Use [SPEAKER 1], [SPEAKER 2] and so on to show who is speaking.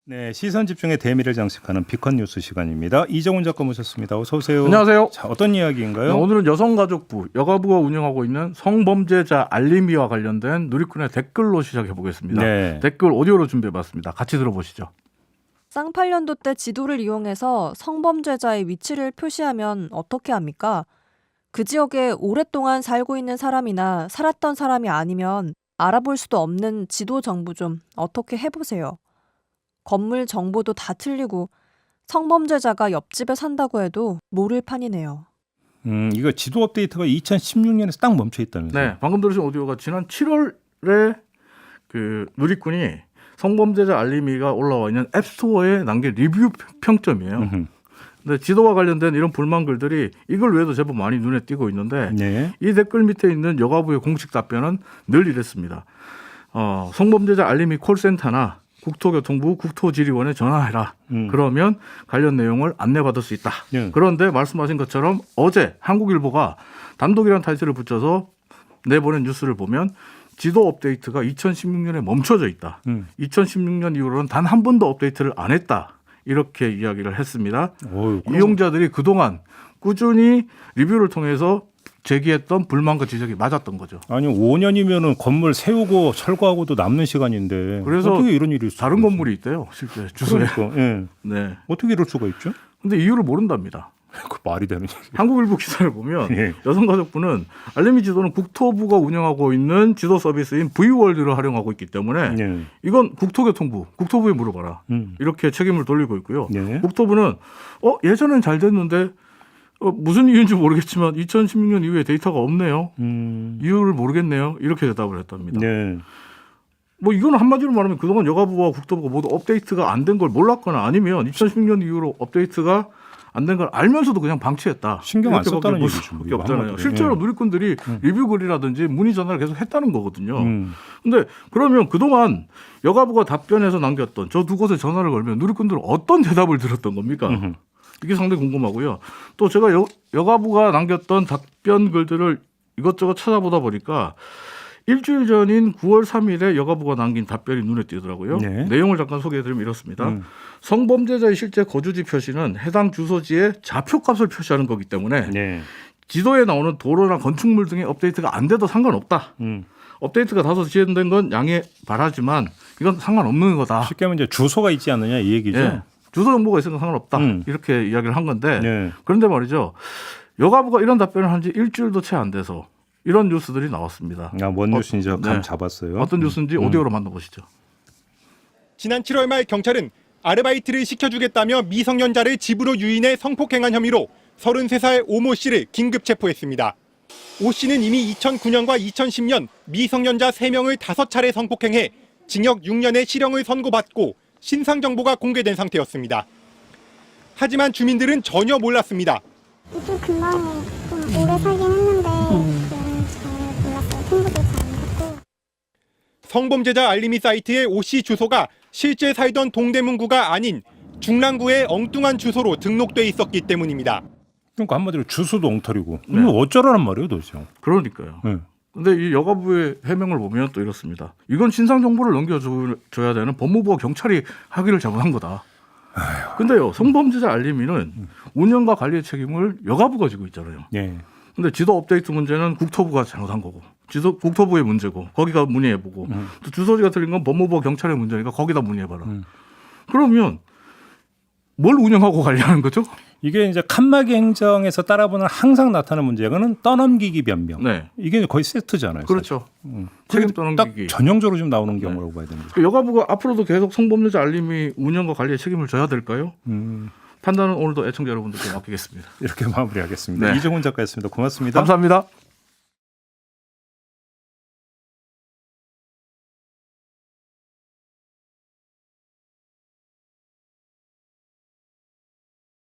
[SPEAKER 1] 네, 시선 집중의 대미를 장식하는 비컨 뉴스 시간입니다. 이정훈 작가 모셨습니다. 어서 오세요.
[SPEAKER 2] 안녕하세요.
[SPEAKER 1] 자, 어떤 이야기인가요?
[SPEAKER 2] 네, 오늘은 여성가족부 여가부가 운영하고 있는 성범죄자 알림이와 관련된 누리꾼의 댓글로 시작해 보겠습니다.
[SPEAKER 1] 네.
[SPEAKER 2] 댓글 오디오로 준비해봤습니다. 같이 들어보시죠.
[SPEAKER 3] 쌍팔년도 때 지도를 이용해서 성범죄자의 위치를 표시하면 어떻게 합니까? 그 지역에 오랫동안 살고 있는 사람이나 살았던 사람이 아니면 알아볼 수도 없는 지도 정보 좀 어떻게 해보세요. 건물 정보도 다 틀리고 성범죄자가 옆집에 산다고 해도 모를 판이네요.
[SPEAKER 1] 이거 지도 업데이트가 2016년에서 딱 멈춰 있다면서요?
[SPEAKER 2] 네, 방금 들으신 오디오가 지난 7월에 그 누리꾼이 성범죄자 알림이가 올라와 있는 앱스토어에 남긴 리뷰 평점이에요. 근데 지도와 관련된 이런 불만 글들이 이걸 외에도 제법 많이 눈에 띄고 있는데
[SPEAKER 1] 네.
[SPEAKER 2] 이 댓글 밑에 있는 여가부의 공식 답변은 늘 이랬습니다. 성범죄자 알림이 콜센터나 국토교통부 국토지리원에 전화해라. 그러면 관련 내용을 안내받을 수 있다.
[SPEAKER 1] 네.
[SPEAKER 2] 그런데 말씀하신 것처럼 어제 한국일보가 단독이라는 타이틀을 붙여서 내보낸 뉴스를 보면 지도 업데이트가 2016년에 멈춰져 있다. 2016년 이후로는 단 한 번도 업데이트를 안 했다. 이렇게 이야기를 했습니다. 이용자들이 그동안 꾸준히 리뷰를 통해서 제기했던 불만과 지적이 맞았던 거죠.
[SPEAKER 1] 아니 5년이면은 건물 세우고 철거하고도 남는 시간인데
[SPEAKER 2] 그래서
[SPEAKER 1] 어떻게 이런 일이 있을
[SPEAKER 2] 다른
[SPEAKER 1] 수가
[SPEAKER 2] 건물이 있대요. 실제 주소에.
[SPEAKER 1] 그러니까, 예.
[SPEAKER 2] 네.
[SPEAKER 1] 어떻게 이럴 수가 있죠?
[SPEAKER 2] 근데 이유를 모른답니다.
[SPEAKER 1] 그 말이 되는 얘기.
[SPEAKER 2] 한국일보 기사를 보면
[SPEAKER 1] 예.
[SPEAKER 2] 여성가족부는 알림이 지도는 국토부가 운영하고 있는 지도 서비스인 V월드를 활용하고 있기 때문에
[SPEAKER 1] 예.
[SPEAKER 2] 이건 국토부에 물어봐라. 이렇게 책임을 돌리고 있고요.
[SPEAKER 1] 예.
[SPEAKER 2] 국토부는 예전엔 잘 됐는데 무슨 이유인지 모르겠지만 2016년 이후에 데이터가 없네요. 이유를 모르겠네요. 이렇게 대답을 했답니다.
[SPEAKER 1] 네.
[SPEAKER 2] 뭐 이거는 한마디로 말하면 그동안 여가부와 국토부가 모두 업데이트가 안 된 걸 몰랐거나 아니면 2016년 이후로 업데이트가 안 된 걸 알면서도 그냥 방치했다.
[SPEAKER 1] 신경 안
[SPEAKER 2] 이렇게밖에
[SPEAKER 1] 썼다는
[SPEAKER 2] 볼
[SPEAKER 1] 얘기죠.
[SPEAKER 2] 수밖에 없잖아요.
[SPEAKER 1] 한마디로.
[SPEAKER 2] 실제로
[SPEAKER 1] 예.
[SPEAKER 2] 누리꾼들이 리뷰 글이라든지 문의 전화를 계속 했다는 거거든요. 근데
[SPEAKER 1] 음.
[SPEAKER 2] 그러면 그동안 여가부가 답변해서 남겼던 저 두 곳에 전화를 걸면 누리꾼들은 어떤 대답을 들었던 겁니까? 이게 상당히 궁금하고요. 또 제가 여가부가 남겼던 답변 글들을 이것저것 찾아보다 보니까 일주일 전인 9월 3일에 여가부가 남긴 답변이 눈에 띄더라고요.
[SPEAKER 1] 네.
[SPEAKER 2] 내용을 잠깐 소개해드리면 이렇습니다. 성범죄자의 실제 거주지 표시는 해당 주소지의 좌표값을 표시하는 거기 때문에
[SPEAKER 1] 네.
[SPEAKER 2] 지도에 나오는 도로나 건축물 등의 업데이트가 안 돼도 상관없다. 업데이트가 다소 지연된 건 양해 바라지만 이건 상관없는 거다.
[SPEAKER 1] 쉽게 하면 이제 주소가 있지 않느냐 이 얘기죠.
[SPEAKER 2] 예. 주소 정보가 있으면 상관없다. 이렇게 이야기를 한 건데
[SPEAKER 1] 네.
[SPEAKER 2] 그런데 말이죠. 여가부가 이런 답변을 한 지 일주일도 채 안 돼서 이런 뉴스들이 나왔습니다.
[SPEAKER 1] 뭔 뉴스인지 감
[SPEAKER 2] 네.
[SPEAKER 1] 잡았어요.
[SPEAKER 2] 어떤 뉴스인지 오디오로 만나보시죠.
[SPEAKER 4] 지난 7월 말 경찰은 아르바이트를 시켜주겠다며 미성년자를 집으로 유인해 성폭행한 혐의로 33살 오모 씨를 긴급 체포했습니다. 오 씨는 이미 2009년과 2010년 미성년자 3명을 5차례 성폭행해 징역 6년의 실형을 선고받고 신상 정보가 공개된 상태였습니다. 하지만 주민들은 전혀 몰랐습니다.
[SPEAKER 5] 좀 금방에 좀 오래 살긴 했는데 잘 몰랐어요. 친구도 잘 안 받고.
[SPEAKER 4] 성범죄자 알림이 사이트의 오 씨 주소가 실제 살던 동대문구가 아닌 중랑구의 엉뚱한 주소로 등록돼 있었기 때문입니다.
[SPEAKER 1] 그러니까 한마디로 주소도 엉터리고
[SPEAKER 2] 네.
[SPEAKER 1] 이거 어쩌라는 말이에요 도대체.
[SPEAKER 2] 그러니까요.
[SPEAKER 1] 네.
[SPEAKER 2] 근데 이 여가부의 해명을 보면 또 이렇습니다. 이건 신상 정보를 넘겨줘야 되는 법무부와 경찰이 하기를 잘못한 거다. 근데요, 성범죄자 알림이는 운영과 관리의 책임을 여가부가 지고 있잖아요.
[SPEAKER 1] 네.
[SPEAKER 2] 근데 지도 업데이트 문제는 국토부가 잘못한 거고, 국토부의 문제고, 거기가 문의해보고, 또 주소지가 틀린 건 법무부와 경찰의 문제니까 거기다 문의해봐라. 그러면 뭘 운영하고 관리하는 거죠?
[SPEAKER 1] 이게 이제 칸막이 행정에서 따라보는 항상 나타나는 문제는 떠넘기기 변명.
[SPEAKER 2] 네.
[SPEAKER 1] 이게 거의 세트잖아요.
[SPEAKER 2] 그렇죠.
[SPEAKER 1] 책임
[SPEAKER 2] 책임 떠넘기기.
[SPEAKER 1] 딱 전형적으로 좀 나오는 경우라고 봐야 됩니다.
[SPEAKER 2] 여가부가 앞으로도 계속 성범죄자 알림이 운영과 관리에 책임을 져야 될까요? 판단은 오늘도 애청자 여러분들께 맡기겠습니다.
[SPEAKER 1] 이렇게 마무리하겠습니다.
[SPEAKER 2] 네.
[SPEAKER 1] 이정훈 작가였습니다. 고맙습니다.
[SPEAKER 2] 감사합니다.